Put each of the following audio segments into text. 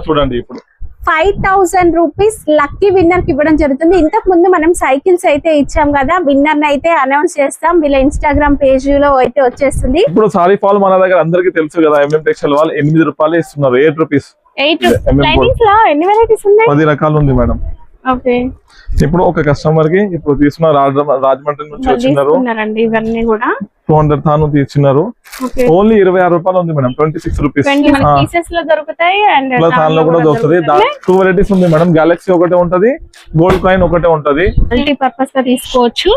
చూడండి ఇప్పుడు 5000 rupees lucky winner కి ఇవ్వడం జరుగుతుంది. ఇంతకు ముందు మనం సైకిల్స్ అయితే ఇచ్చాం కదా, విన్నర్ అయితే అనౌన్స్ చేస్తాం. వీళ్ళ ఇన్స్టాగ్రామ్ పేజ్ లో అయితే వచ్చేస్తుంది. ఇప్పుడు సారీ ఫాల్ మన దగ్గర అందరికి తెలుసు కదా, ఎంఎం టెక్స్టైల్ వాళ్ళు 8 రూపాయలు ఇస్తున్నారు. 8 రూపీస్. 8 లైనింగ్స్ లో ఎన్ని వెరైటీస్ ఉన్నాయి? 10 రకాలు ఉంది మేడం. ఓకే. ఇప్పుడు ఒక కస్టమర్ కి ఇప్పుడు తీసుకున్న రాజమండ్రి నుంచి వచ్చినారు, ఇవన్నీ కూడా 200 తాను తీసుకున్నారు. ఓన్లీ 26 రూపాయలు ఉంది మేడం. 26 రూపీస్ పీసెస్ లో దొరుకుతాయి అండ్ దానిలో కూడా దొరుకుతుంది. 2 వెరైటీస్ ఉంది మేడం. గెలాక్సీ ఒకటే ఉంటది, గోల్డ్ కాయిన్ ఒకటే ఉంటది. మల్టీ పర్పస్ గా తీసుకోవచ్చు.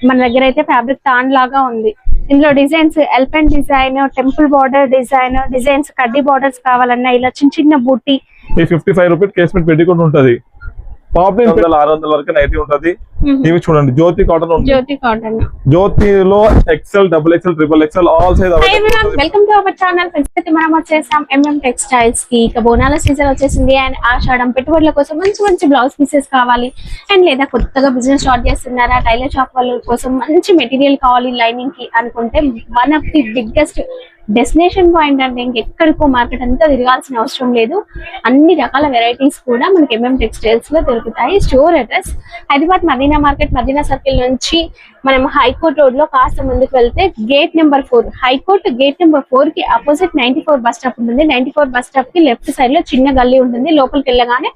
మన దగ్గర అయితే ఫ్యాబ్రిక్ తాన్ లాగా ఉంది. ఇందులో designs elephant design, temple border designs కడ్డీ బార్డర్స్ కావాలన్నా ఇలా చిన్న చిన్న బూటీ. ఈ 55 రూపీస్ కేస్మెంట్ పెట్టి కూడా ఉంటది. పాపులర్ 600 వరకు నైటీ ఉంటది. ఇవి చూడండి జ్యోతి కాటన్ ఉంది. జ్యోతిలో XL, XXL, XXL all size. Welcome to our channel. మనం వచ్చేసాం ఎంఎం టెక్స్టైల్స్ కి. ఇక బోనాల సీజన్ వచ్చేసింది అండ్ ఆషాఢం పెట్టుబడుల కోసం మంచి మంచి బ్లౌజ్ పీసెస్ కావాలి అండ్ లేదా కొత్తగా బిజినెస్ స్టార్ట్ చేస్తున్నారా, టైలర్ షాప్ వాళ్ళ కోసం మంచి మెటీరియల్ కావాలి లైనింగ్ కి అనుకుంటే one of the biggest destination point అంటే ఇంకెక్కడికో మార్కెట్ అంతా తిరగాల్సిన అవసరం లేదు. అన్ని రకాల వెరైటీస్ కూడా మనకి ఎంఎం టెక్స్టైల్స్ లో దొరుకుతాయి. Store address Hyderabad Madina market, Madina circle నుంచి మనం హైకోర్ట్ రోడ్ లో కాస్త ముందుకు వెళ్తే gate number 4, high court gate number 4 కి అపోజిట్ 94 బస్ స్టాప్ ఉంటుంది. 94 బస్ స్టాప్ కి లెఫ్ట్ సైడ్ లో చిన్న గల్లీ ఉంటుంది. లోపలికి వెళ్ళగానే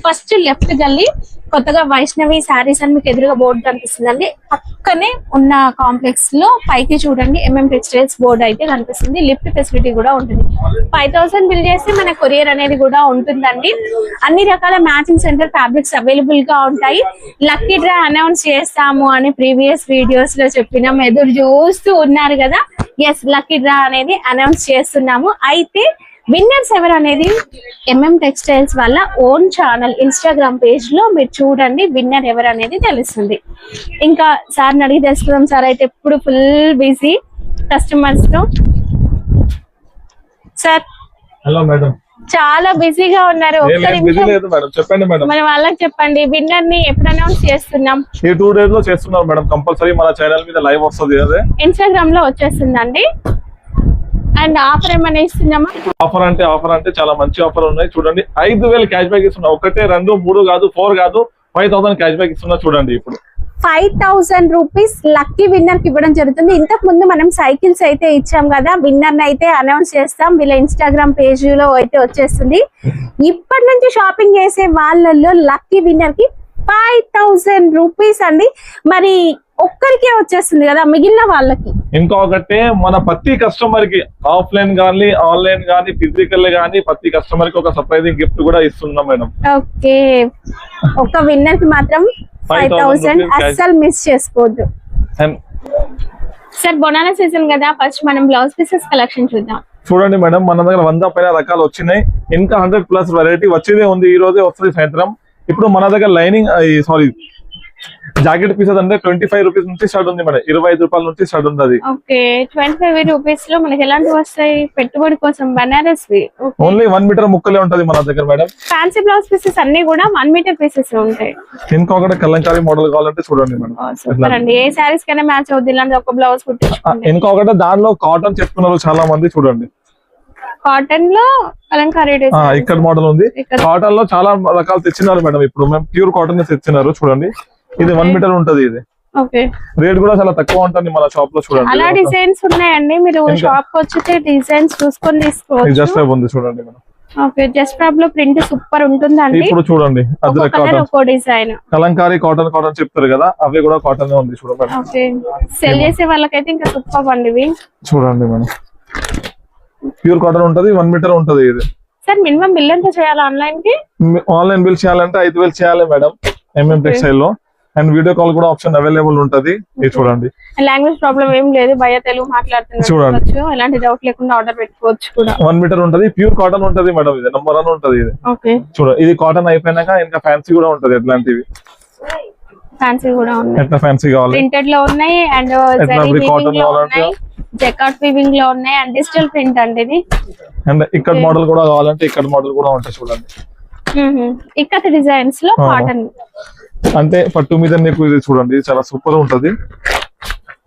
ఫస్ట్ లెఫ్ట్ గల్లీ కొత్తగా వైష్ణవి శారీస్ అని మీకు ఎదురుగా బోర్డు కనిపిస్తుందండి. పక్కనే ఉన్న కాంప్లెక్స్ లో పైకి చూడండి ఎంఎం టెక్స్టైల్స్ బోర్డు అయితే కనిపిస్తుంది. లిఫ్ట్ ఫెసిలిటీ కూడా ఉంటుంది. 5000 బిల్ చేస్తే మన కొరియర్ అనేది కూడా ఉంటుందండి. అన్ని రకాల మ్యాచింగ్ సెంటర్ ఫ్యాబ్రిక్స్ అవైలబుల్ గా ఉంటాయి. లక్కీ డ్రా అనౌన్స్ చేస్తాము అని ప్రీవియస్ వీడియోస్ లో చెప్పినాం, ఎదురు చూస్తూ ఉన్నారు కదా. ఎస్, లక్కీ డ్రా అనేది అనౌన్స్ చేస్తున్నాము. అయితే విన్నర్స్ ఎవరు అనేది ఎంఎం టెక్స్టైల్స్ వాళ్ళ ఓన్ ఛానల్ ఇన్స్టాగ్రామ్ పేజ్ లో మీరు చూడండి, విన్నర్ ఎవరు అనేది తెలుస్తుంది. ఇంకా సార్ అడిగి తెలుసుకుందాం. సార్ అయితే ఎప్పుడు ఫుల్ బిజీ కస్టమర్స్ తో. సార్ హలో మేడం, చాలా బిజీగా ఉన్నారు. చెప్పండి మేడం. మరి వాళ్ళకి చెప్పండి విన్నర్ ని ఎప్పుడు అనౌన్స్ చేస్తున్నాం? ఈ 2 డేస్ లో చేస్తున్నాం మేడం. కంపల్సరీ మన ఛానల్ మీద లైవ్ వస్తుంది, అదే ఇన్స్టాగ్రామ్ లో వచ్చేస్తుందండి. అండ్ ఆఫర్ ఏమైనా ఇస్తున్నామా? ఆఫర్ అంటే చాలా మంచి ఆఫర్ ఉన్నాయి. చూడండి 5000 క్యాష్ బ్యాక్ ఇస్తున్నా. 1, 2, 3 కాదు, 4 కాదు, 5000 క్యాష్ బ్యాక్ ఇస్తున్నా. చూడండి ఇప్పుడు 5000 రూపీస్ లక్కీ విన్నర్ కి ఇవ్వడం జరుగుతుంది. ఇంతకు ముందు మనం సైకిల్స్ అయితే ఇచ్చాం కదా, విన్నర్ అయితే అనౌన్స్ చేస్తాం. వీళ్ళ ఇన్స్టాగ్రామ్ పేజ్ లో అయితే వచ్చేస్తుంది. ఇప్పటి నుంచి షాపింగ్ చేసే వాళ్ళల్లో లక్కీ విన్నర్ కి 5000 రూపీస్ అండి. మరి ఒక్కరికే వచ్చేస్తుంది కదా, మిగిలిన వాళ్ళకి ఇంకొకటే మన ప్రతి కస్టమర్ కి ఆఫ్లైన్ గానీ ఆన్లైన్ గానీ ఫిజికల్ గానీ ప్రతి కస్టమర్ కి ఒక సర్ప్రైజింగ్ గిఫ్ట్ కూడా ఇస్తున్నాం మేడం. ఓకే, ఒక విన్నర్ కి మాత్రం 5000 అస్సలు మిస్ చేసుకోవద్దు. సార్ బోనాల సీజన్ కదా, ఫస్ట్ మనం బ్లౌజ్ పీసెస్ కలెక్షన్ చూద్దాం. చూడండి మేడం, మన దగ్గర 100 పైన రకాలు వచ్చినాయి. ఇంకా 100+ వెరైటీ వచ్చేదే ఉంది. ఈ రోజే వస్తుంది సాయంత్రం. ఇప్పుడు మన దగ్గర లైనింగ్ జాకెట్ పీసెస్ అంటే 25 రూపీస్ నుంచి స్టార్ట్ ఉంది మేడం. 25 రూపాయల నుంచి స్టార్ట్ ఉంది. ఓకే, 25 రూపీస్ లో మనకి ఎలాంటివి వస్తాయి? పెట్టుబడి కోసం బనారస్ ఓన్లీ 1 మీటర్ ముక్కలే ఉంటది మన దగ్గర మేడం. ఫ్యాన్సీ బ్లౌజ్ పీసెస్ అన్ని కూడా 1 మీటర్ పీసెస్ ఉంటాయి. ఇంకొకటి కలంకారీ మోడల్ కావాలంటే చూడండి మేడం. సూపర్ అండి, ఏ సారీస్ కైనా మ్యాచ్ అవుతుంది ఇలాంటి ఒక బ్లౌజ్ కుట్టించుకోండి. ఇంకొకటి దానిలో కాటన్ చెప్తున్నారు చాలా మంది. చూడండి కాటన్ లో కలంకారీ డిజైన్ ఇక్కడ మోడల్ ఉంది. కాటన్ లో చాలా రకాలు తెచ్చినారు మేడం. ఇప్పుడు మేము ప్యూర్ కాటన్ తెచ్చినారు. చూడండి ఇది 1 మీటర్ ఉంటది. ఇది రేట్ కూడా చాలా తక్కువ ఉంటుంది మన షాప్ లో. చూడండి అలా డిజైన్స్ ఉన్నాయండి, మీరు షాప్ కి వచ్చితే డిజైన్స్ చూసుకొని తీసుకోవచ్చు. జస్ట్ ఉంది చూడండి మేడం. ఓకే, జస్ట్ ఫ్యాబ్ లో ప్రింట్ సూపర్ ఉంటుందండి. ఇప్పుడు చూడండి అద్రక్ కాటన్, డిజైన్ కలంకారీ కాటన్ చెప్తారు కదా, అవి కూడా కాటన్ ఉంది. చూడండి ఓకే, సెల్ చేసే వాళ్ళకైతే ఇంకా సూపర్ అండి ఇవి. చూడండి మేడం, ప్యూర్ కాటన్ ఉంటది, 1 మీటర్ ఉంటది. ఇది సార్ మినిమం బిల్ ఎంత చేయాలి ఆన్లైన్ కి? ఆన్లైన్ బిల్ చేయాలంటే 5000 చేయాలి మేడం ఎంఎం టెక్స్టైల్ లో. అండ్ వీడియో కాల్ కూడా ఆప్షన్ అవైలబుల్ ఉంటది. ఇది చూడండి, లాంగ్వేజ్ ప్రాబ్లం ఏం లేదు, భయ తెలుగు మాట్లాడుతున్నారు. చూడండి ఎలాంటి డౌట్ లేకుండా ఆర్డర్ పెట్టుకోవచ్చు కూడా. 1 మీటర్ ఉంటది, ప్యూర్ కాటన్ ఉంటది మేడం. ఇది నంబర్ 1 ఉంటది. ఇది ఓకే, చూడండి ఇది కాటన్ అయిపోయినాక ఇంకా ఫ్యాన్సీ కూడా ఉంటది. ఎట్లాంటివి ఫ్యాన్సీ కూడా ఉన్నాయి. ఎట్లా ఫ్యాన్సీ కావాలి? ప్రింటెడ్ లో ఉన్నాయి అండ్ కాటన్ లో ఉన్నాయి, జకార్డ్ వీవింగ్ లో ఉన్నాయి అండ్ డిజిటల్ ప్రింట్ అంటే ఇది. అండ్ ఇక్కడ మోడల్ కూడా కావాలంటే ఇక్కడ మోడల్ కూడా ఉంటాయి. చూడండి ఇక్కడ డిజైన్స్ లో కాటన్ అంటే పట్టు మీద నీకు ఇది చూడండి చాలా సూపర్ ఉంటది.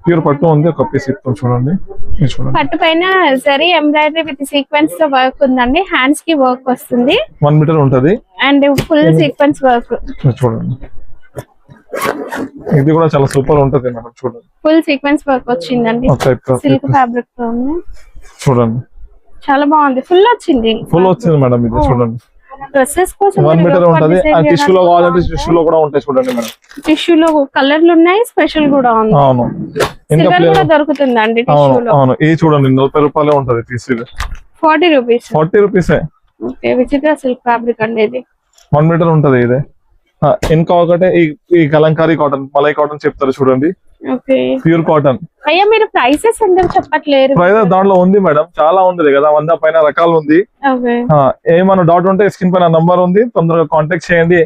ప్యూర్ పట్టు ఉంది, ఒక పీస్ ఇస్తాం చూడండి. ఇది చూడండి పట్టు పైన జరీ ఎంబ్రాయిడరీ విత్ సీక్వెన్స్ తో వర్క్ ఉందండి. హ్యాండ్స్ కి వర్క్ వస్తుంది, 1 మీటర్ ఉంటది అండ్ ఫుల్ సీక్వెన్స్ వర్క్. ఇది చూడండి, ఇది కూడా చాలా సూపర్ ఉంటది మేడం. చూడండి ఫుల్ సీక్వెన్స్ వర్క్ వచ్చిందండి, సిల్క్ ఫ్యాబ్రిక్ తో ఉంది. చూడండి చాలా బాగుంది, ఫుల్ వచ్చింది. ఫుల్ వచ్చింది మేడం. ఇది చూడండి డ్రెస్సెస్ కోసం 1 మీటర్ ఉంటది. టిష్యూలో కావాలంటే టిష్యూలో కూడా ఉంటాయి చూడండి మేడం. టిష్యూలో కలర్లు ఉన్నాయి, స్పెషల్ కూడా ఉంది. అవును, ఇంకా సిల్వర్ కూడా దొరుకుతుందండి అవును టిష్యూలో. అవును. ఇది చూడండి 40 రూపాయలే ఉంటది పీస్. ఇది 40 రూపీస్. 40 రూపీసే. ఓకే, విచిత్ర సిల్క్ ఫ్యాబ్రిక్ అండి ఇది. 1 మీటర్ ఉంటది ఇది. ఇంకా ఒకటే ఈ కలంకారీ కాటన్, మలై కాటన్ చెప్తారు చూడండి, ఓకే ప్యూర్ కాటన్. అయ్యా మీరు ప్రైసెస్ ఎందుకు చెప్పట్లేరు? ప్రైస్ దాంట్లో ఉంది మేడం, చాలా ఉంది కదా, 100 పైన రకాలు ఉంది. ఓకే, ఏమన్నా డౌట్ ఉంటే స్క్రీన్ పైన నంబర్ ఉంది, తొందరగా కాంటాక్ట్ చేయండి.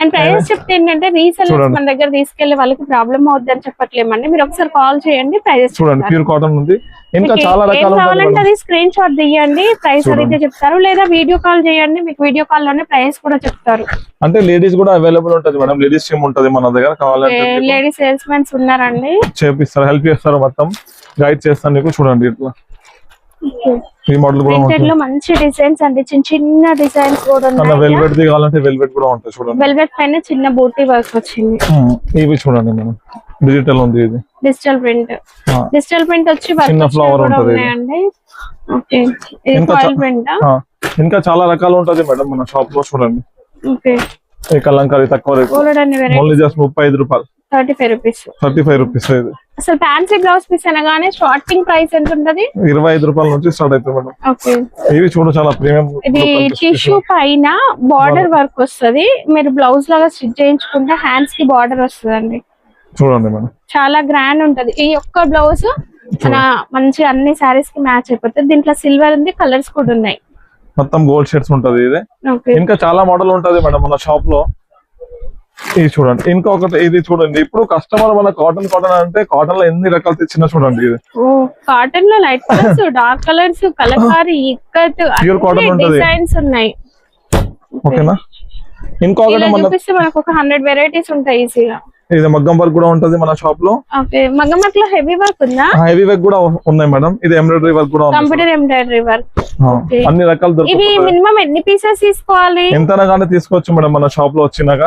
అండ్ ప్రైస్ చెప్తే ఏంటంటే రీసెల్లర్స్ మన దగ్గర తీసుకెళ్లి వాళ్ళకి ప్రాబ్లం అవుద్ది అని చెప్పట్లేమండి. మీరు ఒకసారి కాల్ చేయండి, ప్రైజెస్ చూడండి. ప్యూర్ కాటన్ ఉంది, ఇంకా చాలా రకాలు కావాలంటే అది స్క్రీన్ షాట్ తీయండి, ప్రైస్ అడిగితే చెప్తారు, లేదా వీడియో కాల్ చేయండి, మీకు వీడియో కాల్ లోనే ప్రైస్ కూడా చెప్తారు. అంటే లేడీస్ కూడా అవైలబుల్ ఉంటది మేడం, లేడీస్ టీమ్ ఉంటది మన దగ్గర. కావాలంటే లేడీస్ సేల్స్ మెన్స్ ఉన్నారండి, చేపిస్తారు, హెల్ప్ చేస్తారు, మొత్తం గైడ్ చేస్తాను మీకు. చూడండి ఇట్లా ఈ మోడల్ కూడా ప్రింటెడ్ లో మంచి డిజైన్స్ అండి, చిన్న చిన్న డిజైన్స్ కూడా ఉన్నాయి. వెల్వెట్ ది కావాలంటే వెల్వెట్ కూడా ఉంటాయి చూడండి. వెల్వెట్ పైన చిన్న బూటీ వర్క్ వచ్చింది. ఇవి చూడండి మేడం, డిజిటల్ ఉంది, ఇది డిజిటల్ ప్రింట్. డిజిటల్ ప్రింట్ వచ్చి చిన్న ఫ్లవర్ ఉంటది. ఓకే, ఇది ఫాయిల్ ప్రింట్. ఇంకా చాలా రకాలు ఉంటది మేడం మన షాప్ లో. చూడండి ఓకే, ఈ కలంకారీ తక్కువ రేట్, ఓన్లీ జస్ట్ 35 రూపాయలు, 35 రూపీస్. 35 రూపీస్. ఇది అసలు ఫ్యాన్సీ బ్లౌజ్ పీస్ అనగానే స్టార్టింగ్ ప్రైస్ ఎంత ఉంటది? 25 రూపాయల నుంచి స్టార్ట్ అవుతుంది మేడం. ఓకే, ఇవి చూడు చాలా ప్రీమియం. ఇది టిష్యూ పైన బార్డర్ వర్క్ వస్తది, మీరు బ్లౌజ్ లాగా స్టిచ్ చేయించుకుంటే హ్యాండ్స్ కి బార్డర్ వస్తదండి. చూడండి మేడం, చాలా గ్రాండ్ ఉంటది. ఈ ఒక్క బ్లౌజ్ మన మంచి అన్ని సారీస్ కి మ్యాచ్ అయిపోతుంది. దీంట్లో సిల్వర్ ఉంది, కలర్స్ కూడా ఉన్నాయి, మొత్తం గోల్డ్ షేడ్స్ ఉంటది. ఇది ఇంకా చాలా మోడల్ ఉంటది మేడం మన షాప్ లో. ఇది చూడండి, ఇంకొకటి ఇది చూడండి. ఇప్పుడు కస్టమర్ మన కాటన్ కాటన్ అంటే కాటన్ లో ఎన్ని రకాలు తెచ్చినా చూడండి. ఇది కాటన్ లో light colours, dark colours, Kalamkari, ikat, pure cotton ఉంటది, డిజైన్స్ ఉన్నాయి. ఓకేనా. ఇంకొకటి చూపిస్తే మనకు ఒక 100 వెరైటీస్ ఉంటాయి ఈజీగా. ఇది మగ్గం వర్క్ కూడా ఉంటది మన షాప్ లో. ఓకే, మగ్గం వర్క్ లో హెవీ వర్క్ ఉందా? హెవీ వర్క్ కూడా ఉన్నాయి మేడం. ఇది ఎంబ్రాయిడరీ వర్క్ కూడా ఉంది, కంప్యూటర్ ఎంబ్రాయిడరీ వర్క్. అన్ని రకాలు ఇవి దొరుకుతాయి. మినిమం ఎన్ని పీసెస్ తీసుకోవాలి? ఎంతనగానే తీసుకోవచ్చు మేడం మన షాప్ లో వచ్చినాక.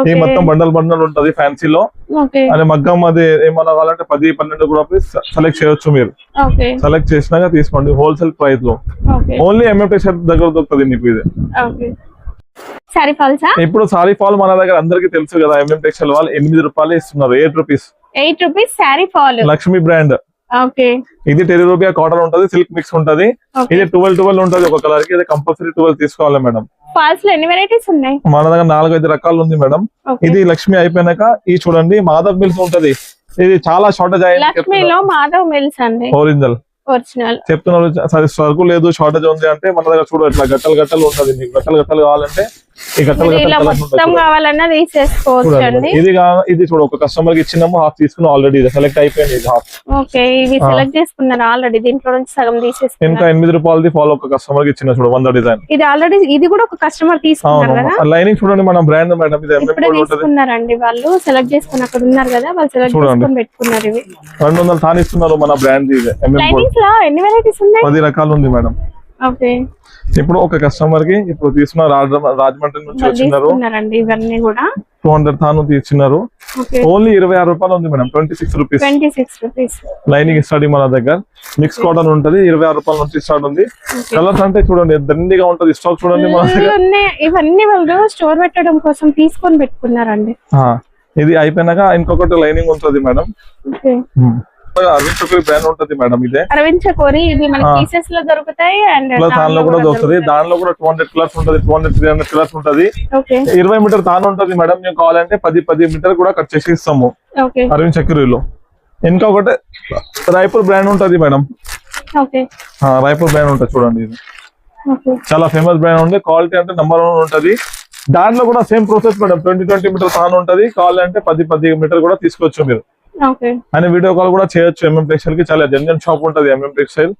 ఈ మొత్తం బండల్ బండల్ ఉంటది ఫ్యాన్సీలో. అదే మగ్గం అది ఏమన్నా కావాలంటే 10-12 కూడా సెలెక్ట్ చేయొచ్చు మీరు. సెలెక్ట్ చేసినాక తీసుకోండి హోల్సేల్ ప్రైస్ లో. ఓన్లీ ఎంఎంటీ షర్ట్ దగ్గర దొరుకుతుంది మీకు ఇది. సారీ ఫాల్సా? ఇప్పుడు సారీ ఫాల్ మన దగ్గర అందరికి తెలుసు కదా, ఎంఎం టెక్స్టైల్ వాళ్ళు 8 రూపాయలు ఇస్తున్నారు. 8 rupees. 8 rupees sorry fall, Lakshmi brand. Okay, ఇది టెరిరూబియా కాటన్ ఉంటది, సిల్క్ మిక్స్ ఉంటది. ఇది 12 ఉంటది ఒక కలర్ కి. ఇది కంపల్సరీ 12 తీసుకోవాలి మేడం. ఫాల్స్ లో ఎన్ని వెరైటీస్ ఉన్నాయి? మన దగ్గర 4-5 రకాలు ఉంది మేడం. ఇది లక్ష్మి అయిపోయినాక ఈ చూడండి మాధవ్ మిల్స్ ఉంటది. ఇది చాలా షార్టేజ్ అయ్యింది. లక్ష్మిలో మాధవ్ మిల్స్ అండి, ఒరిజినల్ చెప్తున్నారు. సరుకు లేదు, షార్టేజ్ ఉంది అంటే మన దగ్గర చూడు ఇట్లా గట్టలు గట్టలు ఉంటది. మీకు గట్టలు గట్టలు కావాలంటే ఈ గట్టలు కావాలన్నా తీసేసుకోవచ్చు. ఇది చూడు, ఒక కస్టమర్ కి ఇచ్చినాము, హాఫ్ తీసుకున్నాం ఆల్రెడీ. సెలెక్ట్ అయిపోయింది ఇది హాఫ్. ఓకే, ఇది సెలెక్ట్ చేసుకున్నారు ఆల్రెడీ, దీంట్లో నుంచి సగం తీసేసుకున్నారు. ఇంకా 8 రూపాయలది ఫాలో ఒక కస్టమర్ కి ఇచ్చిన చూడు 100 డిజైన్. ఇది ఆల్రెడీ, ఇది కూడా ఒక కస్టమర్ తీసుకున్నారు కదా. లైనింగ్ చూడండి మన బ్రాండ్ మేడం. ఇది తీసుకున్నారండి వాళ్ళు, సెలెక్ట్ చేసుకుని అక్కడ ఉన్నారు కదా, వాళ్ళు సెలెక్ట్ చేసుకుని పెట్టుకున్నారు. ఇవి 200 తానిస్తున్నారు మన బ్రాండ్. ఇది ఎన్ని వెరైటీస్ ఉన్నాయి? 10 రకాలు ఉంది మేడం. ఓకే, ఇప్పుడు ఒక కస్టమర్ కి ఇప్పుడు తీసుకున్న రాజమండ్రి నుంచి వచ్చినారు, ఇవన్నీ కూడా 200 తాను తీసినారు. ఓన్లీ 26 రూపాయలు ఉంది madam. 26 rupees. 26 rupees. Lining study మన దగ్గర మిక్స్ కాటన్ ఉంటది. 26 రూపాయల నుంచి స్టార్ట్ ఉంది. కలర్స్ అంటే చూడండి దండిగా ఉంటది. స్టాక్ చూడండి మన దగ్గర. ఇవన్నీ వాళ్ళు స్టోర్ పెట్టడం కోసం తీసుకొని పెట్టుకున్నారండి. ఇది అయిపోయినాక ఇంకొకటి లైనింగ్ ఉంటది మేడం. అరవింద్ చకోరి బ్రాండ్ ఉంటది మేడం. ఇదే అరవింద్ చకోరి, ఇది మన పీసెస్ లో దొరుకుతాయి అండ్ దానిలో కూడా దొరుకుతుంది. దానిలో కూడా 200 కలర్స్ ఉంటది, 200-300 కలర్స్ ఉంటది. 20 మీటర్ తాను ఉంటది మేడం. మేము కావాలంటే 10 మీటర్ కూడా కట్ చేసి ఇస్తాము అరవింద్ చకోరిలో. ఇంకొకటి రాయపూర్ బ్రాండ్ ఉంటది మేడం. రాయపూర్ బ్రాండ్ ఉంటది చూడండి. ఇది చాలా ఫేమస్ బ్రాండ్ ఉంది. క్వాలిటీ అంటే నెంబర్ 1 ఉంటది. దాంట్లో కూడా సేమ్ ప్రాసెస్ మేడం. 20 మీటర్ తాను ఉంటది. కావాలంటే 10 మీటర్ కూడా తీసుకోవచ్చు మీరు. అని వీడియో కాల్ కూడా చేయొచ్చు. ఎంఎం టెక్స్టైల్ కి చాలా జెన్యున్ షాప్ ఉంటది ఎంఎం టెక్స్టైల్.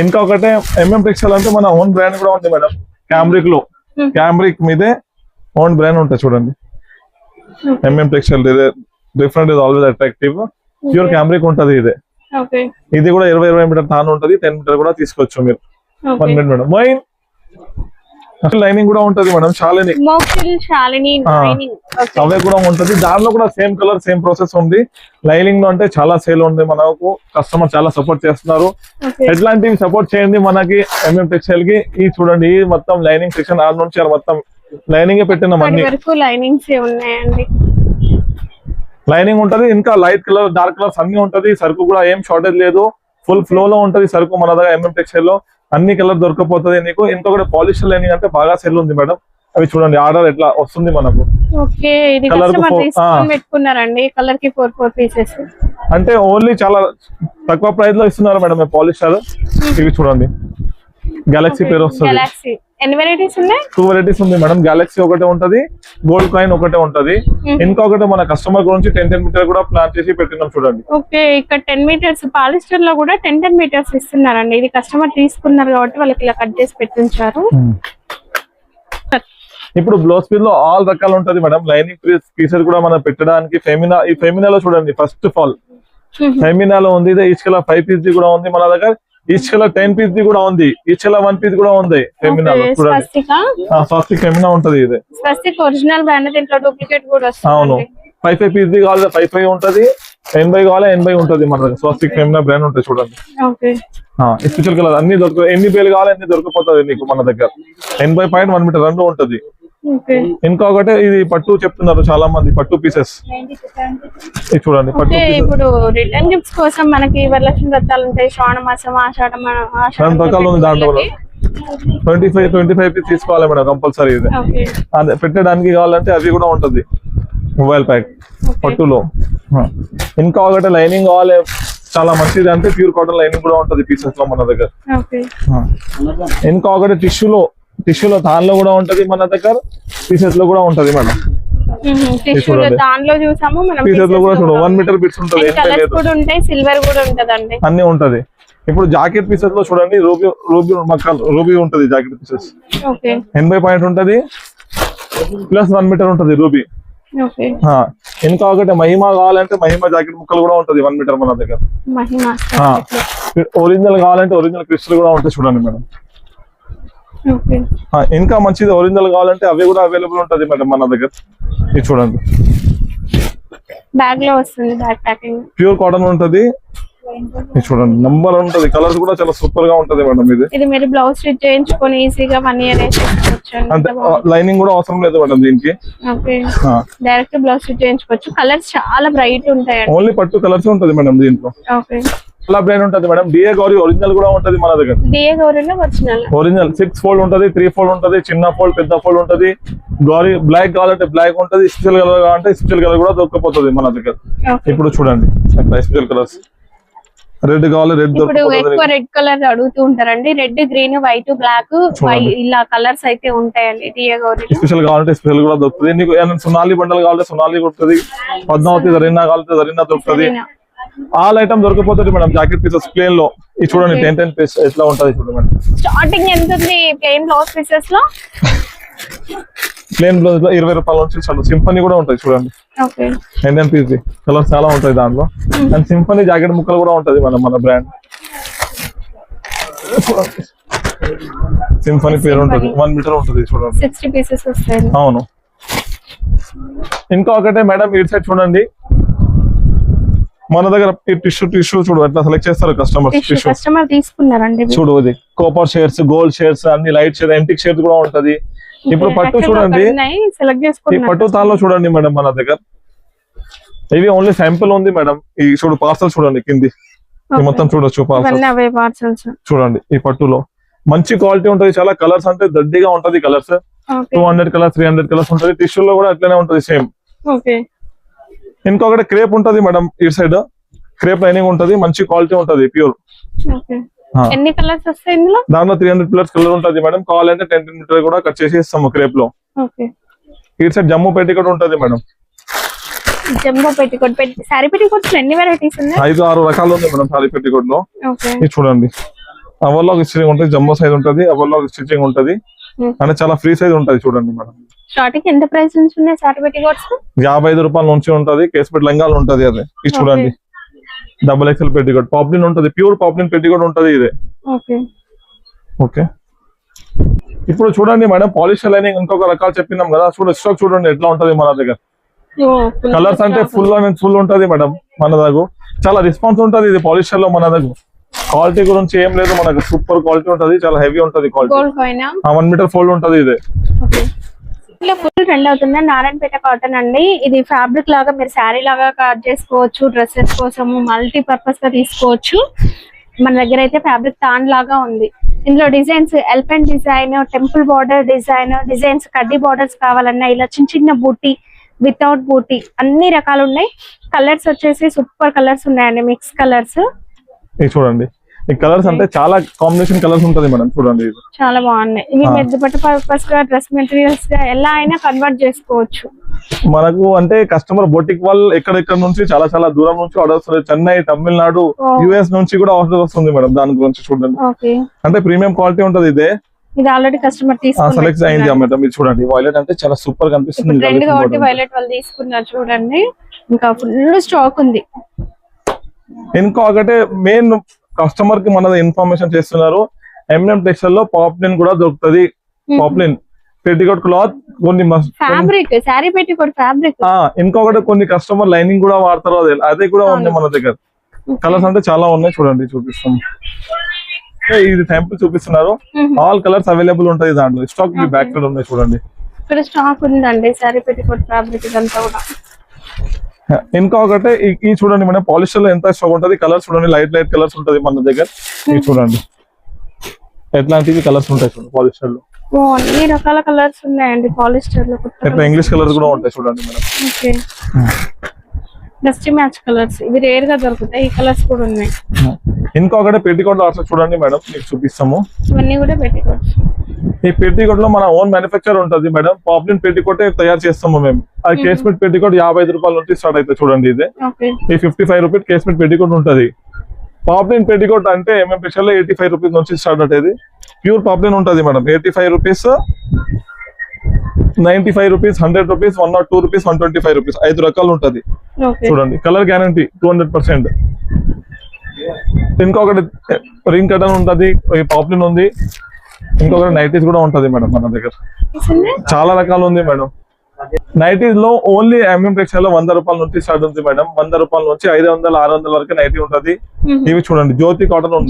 ఇంకొకటే ఎంఎం టెక్స్టైల్ అంటే మన ఓన్ బ్రాండ్ కూడా ఉంది మేడం. క్యాంబ్రిక్ లో, క్యాంబ్రిక్ మీదే ఓన్ బ్రాండ్ ఉంటుంది చూడండి. MM textile different is always attractive. Pure cambric ఉంటది ఇది. ఓకే ఇది కూడా 20 మీటర్ తాను ఉంటది, 10 మీటర్ కూడా తీసుకోవచ్చు మీరు. 1 మినిట్ మేడం. మైన్ లైనింగ్ కూడా ఉంటది మేడం, శాలిని అవే కూడా ఉంటది. దానిలో కూడా సేమ్ కలర్ సేమ్ ప్రాసెస్ ఉంది. లైనింగ్ లో అంటే చాలా సేల్ ఉంది, మనకు కస్టమర్ చాలా సపోర్ట్ చేస్తున్నారు. ఎట్లాంటివి సపోర్ట్ చేయండి మనకి MM టెక్స్టైల్ కి. ఈ చూడండి ఈ మొత్తం లైనింగ్ సెక్షన్ ఆర్ నుంచి మొత్తం లైనింగ్ పెట్టిన లైనింగ్ ఉంటది. ఇంకా లైట్ కలర్ డార్క్ కలర్స్ అన్ని ఉంటది. సరుకు కూడా ఏం షార్టేజ్ లేదు, ఫుల్ ఫ్లో లో ఉంటది సరుకు మన దగ్గర. MM టెక్స్టైల్ లో అన్ని కలర్ దొరకపోతుంది నీకు. ఇంకొకటి పాలిస్టర్ లైనింగ్ అంటే బాగా సెల్ ఉంది మేడం. అవి చూడండి ఆర్డర్ ఎట్లా వస్తుంది మనకు. అంటే ఓన్లీ చాలా తక్కువ ప్రైస్ లో ఇస్తున్నారు మేడం పాలిస్టర్. ఇవి చూడండి గెలాక్సీ పేరు వస్తుంది. ఎన్ని వెరైటీస్ ఉన్నాయి? 2 వెరైటీస్ ఉంది మేడం. గెలాక్సీ ఒకటే ఉంటది, గోల్డ్ కాయిన్ ఒకటే ఉంటది. ఇంకొకటి మన కస్టమర్ గురించి 10 మీటర్ కూడా ప్లాన్ చేసి పెట్టినాం చూడండి. ఓకే ఇక్కడ 10 మీటర్స్ పాలిస్టర్ లో కూడా 10 మీటర్స్ ఇస్తున్నారండి. ఇది కస్టమర్ తీసుకున్నారు కాబట్టి వాళ్ళకి ఇలా కట్ చేసి పెట్టించారు. ఇప్పుడు బ్లౌజ్ పీస్ లో ఆల్ రకాలు ఉంటది మేడం. లైనింగ్ పీసెస్ కూడా మనం పెట్టడానికి ఈ ఫెమినాలో చూడండి. ఫస్ట్ ఆఫ్ ఆల్ ఫెమినాలో ఉంది. ఈచ్ కలర్ 5 పీస్ ది కూడా ఉంది మన దగ్గర. ఈచ్ కలర్ 10 పీస్ ది కూడా ఉంది. ఈచ్ కలర్ 1 పీస్ కూడా ఉంది ఫెమినాలో చూడండి. స్వస్తిక్ ఫెమినా ఉంటది ఇది. స్వస్తిక్ ఒరిజినల్ బ్రాండ్, దీంట్లో డూప్లికేట్ కూడా వస్తుంది. అవును 5 పీస్ ది కావాలి 5 ఉంటది, 80 కావాలి 80 ఉంటది మన దగ్గర. స్వస్తిక్ ఫెమినా బ్రాండ్ ఉంటుంది చూడండి. స్పెషల్ కలర్ అన్ని దొరుకుతాయి. ఎన్ని పేర్లు కావాలి అన్ని దొరికిపోతుంది నీకు మన దగ్గర. 80.1 మీటర్ 2 ఉంటది. ఇంకొకటి ఇది పట్టు చెప్తున్నారు చాలా మంది, పట్టు పీసెస్ చూడంండి. పట్టు ఇప్పుడు రిటర్న్ గిఫ్ట్స్ కోసం మనకి వరలక్ష్మి వ్రతాలు ఉంటాయి, శ్రావణ మాసం, ఆషాఢం రకాలు ఉంది. దాంట్లో 25 పీస్ తీసుకోవాలి మేడం కంపల్సరీ. ఇది అదే పెట్టడానికి కావాలంటే అది కూడా ఉంటది. మొబైల్ ప్యాక్ పట్టులో. ఇంకొకటి లైనింగ్ కావాలి చాలా మంచిది అంటే ప్యూర్ కాటన్ లైనింగ్ కూడా ఉంటది పీసెస్ లో మన దగ్గర. ఇంకొకటి టిష్యూలో దానిలో కూడా ఉంటది మన దగ్గర, పీసెస్ లో కూడా ఉంటది మేడం. దానిలో చూసాము పీసెస్ లో కూడా చూడు 1 మీటర్ బిట్స్ ఉంటది, సిల్వర్ కూడా ఉంటదండి, అన్ని ఉంటది. ఇప్పుడు జాకెట్ పీసెస్ లో చూడండి రూబీ ఉంటది. జాకెట్ పీసెస్ 80 పాయింట్ ఉంటది, ప్లస్ 1 మీటర్ ఉంటది రూబీ. ఇంకా ఒకటి మహిమ కావాలంటే మహిమ జాకెట్ ముక్కలు కూడా ఉంటది 1 మీటర్ మన దగ్గర. ఒరిజినల్ కావాలంటే ఒరిజినల్ క్రిస్టల్ కూడా ఉంటాయి చూడండి మేడం. ఇంకా మంచిది ఒరిజినల్ కావాలంటే అవి కూడా అవైలబుల్ ఉంటది మేడం మన దగ్గర. ఇది చూడండి బ్యాగ్ లో వస్తుంది, బ్యాగ్ ప్యాకింగ్ ప్యూర్ కాటన్ ఉంటది. ఇది చూడండి నంబర్ ఉంటది, కలర్స్ కూడా చాలా సూపర్ గా ఉంటది మేడం. ఇది మీరు బ్లౌజ్ స్టిచ్ చేయించుకొని ఈజీగా 1 ఇయర్ అంటే లైనింగ్ కూడా అవసరం లేదు మేడం దీనికి. డైరెక్ట్ బ్లౌజ్ స్టిచ్ చేయించుకోవచ్చు. కలర్స్ చాలా బ్రైట్ ఉంటాయి, ఓన్లీ పట్టు కలర్స్ ఉంటది మేడం దీంట్లో. చాలా బ్రాండ్ ఉంటది మేడం. డిఏ గౌరీ ఒరిజినల్ కూడా ఉంటది మన దగ్గర. డిఏ గౌరీలో ఒరిజినల్ 6 ఫోల్డ్ ఉంటది, 3 ఫోల్డ్ ఉంటది, చిన్న ఫోల్డ్ పెద్ద ఫోల్డ్ ఉంటది. గౌరీ బ్లాక్ కావాలంటే బ్లాక్ ఉంటది, స్పెషల్ కలర్ కావాలంటే స్పెషల్ కలర్ కూడా దొరకపోతుంది మన దగ్గర. ఇప్పుడు చూడండి స్పెషల్ కలర్స్. రెడ్ కావాలి రెడ్ ఎక్కువ రెడ్ కలర్ అడుగుతూ ఉంటారండి. రెడ్, గ్రీన్, వైట్, బ్లాక్ ఇలా కలర్స్ అయితే ఉంటాయండి డిఏ గౌరీ. స్పెషల్ కావాలంటే స్పెషల్ కూడా దొరుకుతుంది నీకు. సునాలి బండలు కావాలంటే సునాలి దొరుకుతుంది, పద్మావతి జరీనా కావాలంటే జరీనా దొరుకుతుంది. ఆల్ ఐటమ్ దొరికిపోతుంది మేడం. జాకెట్ పీసెస్ ప్లేన్ లో ఇది చూడండి 10 పీస్ ఎట్లా ఉంటది చూడండి మేడం. స్టార్టింగ్ ఎంత ఉంది ప్లేన్ బ్లౌజ్ పీసెస్ లో? ప్లేన్ బ్లౌజ్ లో 20 రూపాయల నుంచి సింఫనీ కూడా ఉంటాయి చూడండి. 10 పీస్ కలర్స్ చాలా ఉంటాయి దాంట్లో. అండ్ సింఫనీ జాకెట్ ముక్కలు కూడా ఉంటది మన బ్రాండ్. సింఫనీ పేరు ఉంటది, 1 మీటర్ ఉంటది చూడండి. 60 పీసెస్ వస్తాయి. అవును. ఇంకొకటే మేడం ఇటు సైడ్ చూడండి మన దగ్గర టిష్యూ చూడు ఎట్లా సెలెక్ట్ చేస్తారు కస్టమర్ తీసుకున్నారండి. చూడు ఇది కాపర్ షేడ్స్, గోల్డ్ షేడ్స్, అన్ని లైట్ షేడ్, ఎంటిక్ షేడ్స్ కూడా ఉంటది. ఇప్పుడు పట్టు చూడండి, ఈ పట్టు తాల్లో చూడండి మేడం మన దగ్గర. ఇవి ఓన్లీ శాంపుల్ ఉంది మేడం. ఈ చూడు పార్సల్ చూడండి కింది మొత్తం చూడొచ్చు పార్సల్స్ చూడండి. ఈ పట్టులో మంచి క్వాలిటీ ఉంటది, చాలా కలర్స్ అంటే దడ్డిగా ఉంటది. కలర్స్ 200 కలర్స్ 300 కలర్స్ ఉంటది. టిష్యూలో కూడా అట్లనే ఉంటది సేమ్. ఇంకొకటి క్రేప్ ఉంటది మేడం. ఇటు సైడ్ క్రేప్ లైనింగ్ ఉంటది, మంచి క్వాలిటీ ఉంటది ప్యూర్. ఎన్ని కలర్స్ వస్తాయి ఇందులో? దాంట్లో 300 ప్లస్ కలర్ ఉంటది మేడం. కావాలంటే 10 మీటర్ కూడా కట్ చేసి ఇస్తాము క్రేప్ లో. ఇటు సైడ్ జమ్మూ పెట్టికోట్ ఉంటది madam. Jammu petticoat, sorry petticoats ఎన్ని వెరైటీస్ ఉన్నాయి? 5-6 రకాలు ఉంది మేడం సారీ పెట్టికోట్ లో. ఇది చూడండి ఓవర్లాక్ స్టిచింగ్ ఉంటది, జమ్మూ సైజ్ ఉంటది, ఓవర్లాక్ స్టిచింగ్ ఉంటది. అంటే చాలా ఫ్రీ సైజ్ ఉంటది చూడండి మేడం. స్టార్టింగ్ ఎంత ప్రైస్ నుంచి ఉన్నాయి సారీ పెట్టికోట్స్? 55 రూపాయల నుంచి ఉంటది. కేస్పెట్ లంగాలు ఉంటది అది. ఇది చూడండి డబుల్ ఎక్స్ఎల్ పెట్టికోట్ పాప్లిన్ ఉంటది, ప్యూర్ పాప్లిన్ పెట్టికోట్ ఉంటది ఇది. ఓకే ఓకే ఇప్పుడు చూడండి మేడం పాలిష్ లైనింగ్ ఇంకొక రకాలు చెప్పినాం కదా, స్టాక్ చూడండి ఎట్లా ఉంటది మన దగ్గర. కలర్స్ అంటే ఫుల్ ఉంటది మేడం మన దగ్గర, చాలా రెస్పాన్స్ ఉంటది ఇది పాలిస్టర్ లో మన దగ్గర. క్వాలిటీ గురించి ఏం లేదు మనకు, సూపర్ క్వాలిటీ ఉంటది, చాలా హెవీ ఉంటది క్వాలిటీ. 1 మీటర్ ఫోల్డ్ ఉంటది ఇది. ఫుల్ ట్రెండ్ అవుతుంది నారాయణపేట కాటన్ అండి. ఇది ఫ్యాబ్రిక్ లాగా మీరు శారీ లాగా కట్ చేసుకోవచ్చు, డ్రెస్సెస్ కోసము మల్టీ పర్పస్ గా తీసుకోవచ్చు. మన దగ్గర అయితే ఫ్యాబ్రిక్ తాన్ లాగా ఉంది. ఇందులో designs elephant design, temple border designs కడ్డీ బార్డర్స్ కావాలన్నా ఇలా చిన్న చిన్న బూటీ, వితౌట్ బూటీ అన్ని రకాలు ఉన్నాయి. కలర్స్ వచ్చేసి సూపర్ కలర్స్ ఉన్నాయండి, మిక్స్ కలర్స్. ఇది చూడండి ఈ కలర్స్ అంటే చాలా కాంబినేషన్ కలర్స్ ఉంటది మేడం, చూడండి ఇది చాలా బాగున్నాయి. ఇవి మెద్దపట్టు పర్పస్ గా డ్రెస్ మెటీరియల్స్ గా ఎలా అయినా కన్వర్ట్ చేసుకోవచ్చు. మనకు అంటే కస్టమర్ బొటిక్ వాళ్ళు ఎక్కడెక్కడ నుంచి చాలా చాలా దూరం నుంచి ఆర్డర్ వస్తుంది, చెన్నై, తమిళనాడు, యుఎస్ నుంచి కూడా ఆర్డర్ వస్తుంది మేడం. దాని గురించి చూడండి అంటే ప్రీమియం క్వాలిటీ ఉంటది ఇదే. ఇది ఆల్రెడీ కస్టమర్ సెలెక్ట్ అయింది మేడం. ఇది చూడండి వైలెట్ అంటే చాలా సూపర్ కనిపిస్తుంది, వైలెట్ వాళ్ళు తీసుకున్నారు చూడండి. ఇంకా ఫుల్ స్టాక్ ఉంది. ఇంకొకటి మెయిన్ కస్టమర్ కి మన ఇన్ఫర్మేషన్ చేస్తున్నారు, ఎంఎం టెక్స్టైల్ లో పాప్లిన్ కూడా దొరుకుతుంది. పాప్లిన్ పెట్టికోట్ క్లాత్ కొన్ని ఫ్యాబ్రిక్, సారీ పెట్టికోట్ ఫ్యాబ్రిక్. ఇంకొకటి కొన్ని కస్టమర్ లైనింగ్ కూడా వాడతారు, అదే కూడా ఉంది మన దగ్గర. కలర్స్ అంటే చాలా ఉన్నాయి, చూడండి చూపిస్తాం. ఇది శాంపుల్ చూపిస్తున్నారు, ఆల్ కలర్స్ అవైలబుల్ ఉంటాయి దాంట్లో. స్టాక్ మీ బ్యాక్ సైడ్ ఉన్నాయి చూడండి, ఇక్కడ స్టాక్ ఉందండి సారీ పెట్టికోట్ ఫ్యాబ్రిక్ ఇదంతా కూడా. ఇంకొకటి ఈ చూడండి మన పాలిస్టర్ లో ఎంత స్టాక్ ఉంటది, కలర్స్ చూడండి లైట్ కలర్స్ ఉంటది మన దగ్గర. ఇది చూడండి ఎట్లాంటివి కలర్స్ ఉంటాయి చూడండి పాలిస్టర్ లో, అన్ని రకాల కలర్స్ ఉన్నాయండి పాలిస్టర్ లో. ఇట్లా ఇంగ్లీష్ కలర్స్ కూడా ఉంటాయి చూడండి madam. Okay dusty match colours ఇవి రేర్ గా దొరుకుతాయి, ఈ కలర్స్ కూడా ఉన్నాయి. ఇంకొకటి పెట్టికోట్ లో అట్లా చూడండి మేడం, మీకు చూపిస్తాము. ఇవన్నీ కూడా పెట్టికోట్స్. ఈ పెట్టికోట్ లో మన ఓన్ మ్యానుఫ్యాక్చర్ ఉంటది మేడం. పాప్లిన్ పెట్టికోట్ తయారు చేస్తాము మేము. అది కేస్మెట్ పెట్టికోట్ 55 రూపాయల నుంచి స్టార్ట్ అయితే చూడండి. ఇదే ఈ 55 రూపీస్ కేస్మెట్ పెట్టికోట్ ఉంటది. పాప్లిన్ పెట్టికోట్ అంటే ఎంఎం టెక్స్టైల్ లో 85 రూపీస్ నుంచి స్టార్ట్ అవుతుంది. ప్యూర్ పాప్లిన్ ఉంటది madam. 85 rupees, 95 rupees, 100 rupees, 102 rupees, 125 rupees 5 రకాలు ఉంటది చూడండి. Colour guarantee 200%. ఇంకొకటి రింగ్ కటన్ ఉంటది, పాప్లిన్ ఉంది. ఇంకొకటి నైటీస్ కూడా ఉంటది మేడం మన దగ్గర, చాలా రకాలు ఉంది మేడం. నైటీస్ లో ఓన్లీ ఎంఎం టెక్స్టైల్ లో 100 రూపాయల నుంచి స్టార్ట్ ఉంది మేడం. 100 రూపాయల నుంచి 500, 600 వరకు నైటీ ఉంటది. ఇవి చూడండి జ్యోతి కాటన్ ఉంది.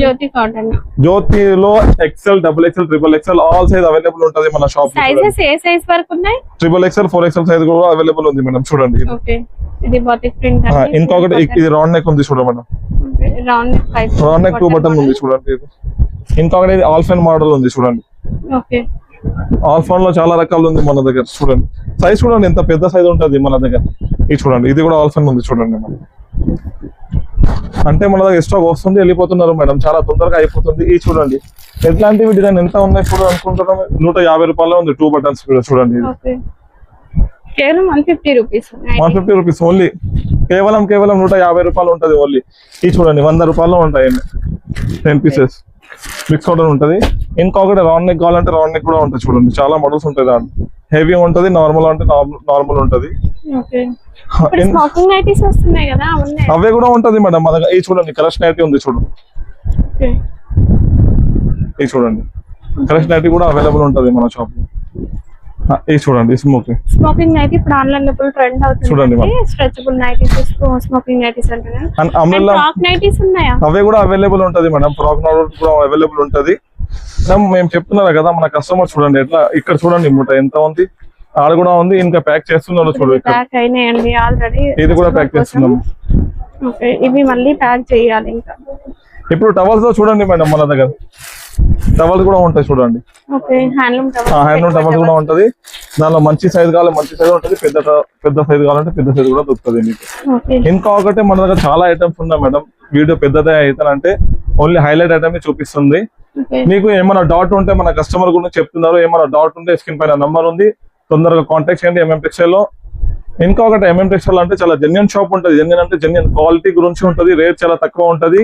జ్యోతిలో XL, XXL, XXL all size available ఉంటది మన షాప్ లో. XXL, 4XL సైజ్ కూడా అవైలబుల్ ఉంది మేడం. చూడండి ఇంకొకటి ఇది రౌండ్ నెక్ ఉంది చూడండి మేడం, రౌండ్ నెక్ 2 బటన్ ఉంది చూడండి. ఇంకొకటి ఇది ఆల్ఫైన్ మోడల్ ఉంది చూడండి. ఆల్ఫాన్ లో చాలా రకాలు ఉంది మన దగ్గర. చూడండి సైజ్ చూడండి ఎంత పెద్ద సైజ్ ఉంటది మన దగ్గర. ఇది చూడండి ఇది కూడా ఆల్ఫాన్ ఉంది చూడండి. అంటే మన దగ్గర స్టాక్ వస్తుంది, వెళ్ళిపోతున్నారు మేడం, చాలా తొందరగా అయిపోతుంది. ఇది చూడండి ఎట్లాంటివి డిజైన్ ఎంత ఉన్నాయి చూడండి అనుకుంటున్నాం. 150 రూపాయలు ఉంది 2 బటన్స్ కూడా చూడండి. 150 రూపీస్ ఓన్లీ, కేవలం 150 రూపాయలు ఉంటది ఓన్లీ. ఇది చూడండి 100 రూపాయలు ఉంటాయి 10 పీసెస్. మిక్స్ ఆర్డర్ ఉంటది. ఇంకొకటి రౌండ్ నెక్ కావాలంటే రౌండ్ నెక్ కూడా ఉంటుంది చూడండి. చాలా మోడల్స్ ఉంటాయి దాంట్లో. హెవీ ఉంటది, నార్మల్ అంటే నార్మల్ ఉంటది. అవే కూడా ఉంటది మేడం మన దగ్గర. ఇది చూడండి కలర్స్ నైటీ ఉంది చూడండి. ఇది చూడండి కలర్స్ నైటీ కూడా అవైలబుల్ ఉంటది మన షాప్ లో. ఇది చూడండి స్మోకింగ్ నైటీ ఇప్పుడు ఆన్లైన్ లో ట్రెండ్ అవుతుంది చూడండి. స్ట్రెచబుల్ నైటీస్, స్మోకింగ్ నైటీస్ అంటున్నారు. ఫ్రాక్ నైటీస్ ఉన్నాయా? అవే కూడా అవైలబుల్ ఉంటది మేడం. ఫ్రాక్ నైటీస్ కూడా అవైలబుల్ ఉంటది. మేము చెప్తున్నారు కదా మన కస్టమర్ చూడండి ఎట్లా. ఇక్కడ చూడండి మూట ఎంత ఉంది, ఆడ కూడా ఉంది. ఇంకా ప్యాక్ చేస్తున్నారు చూడండి. ప్యాక్ అయినాయండి ఆల్రెడీ. ఇది కూడా ప్యాక్ చేస్తున్నాము. ఇవి మళ్ళీ ప్యాక్ చేయాలి. ఇంకా ఇప్పుడు టవల్స్ లో చూడండి మేడం మన దగ్గర టవల్స్ కూడా ఉంటాయి చూడండి. హ్యాండ్లూమ్ టవల్స్ కూడా ఉంటది. దానిలో మంచి సైజ్ కావాలి మంచి సైజ్ ఉంటది, పెద్ద సైజ్ కావాలంటే పెద్ద సైజ్ కూడా దొరుకుతుంది మీకు. ఇంకొకటి మన దగ్గర చాలా ఐటమ్స్ ఉన్నాయి మేడం. వీడియో పెద్దదే అవుతానంటే ఓన్లీ హైలైట్ ఐటమ్ చూపిస్తుంది. మీకు ఏమైనా డౌట్ ఉంటే మన కస్టమర్ గురించి చెప్తున్నారు, ఏమైనా డౌట్ ఉంటే స్క్రీన్ పైన నంబర్ ఉంది, తొందరగా కాంటాక్ట్ చేయండి ఎంఎం టెక్స్టైల్ లో. ఇంకొకటి ఎంఎం టెక్స్టైల్ అంటే చాలా జెన్యూన్ షాప్ ఉంటది. జెన్యూన్ అంటే జెన్యూన్ క్వాలిటీ గురించి ఉంటది, రేట్ చాలా తక్కువ ఉంటది.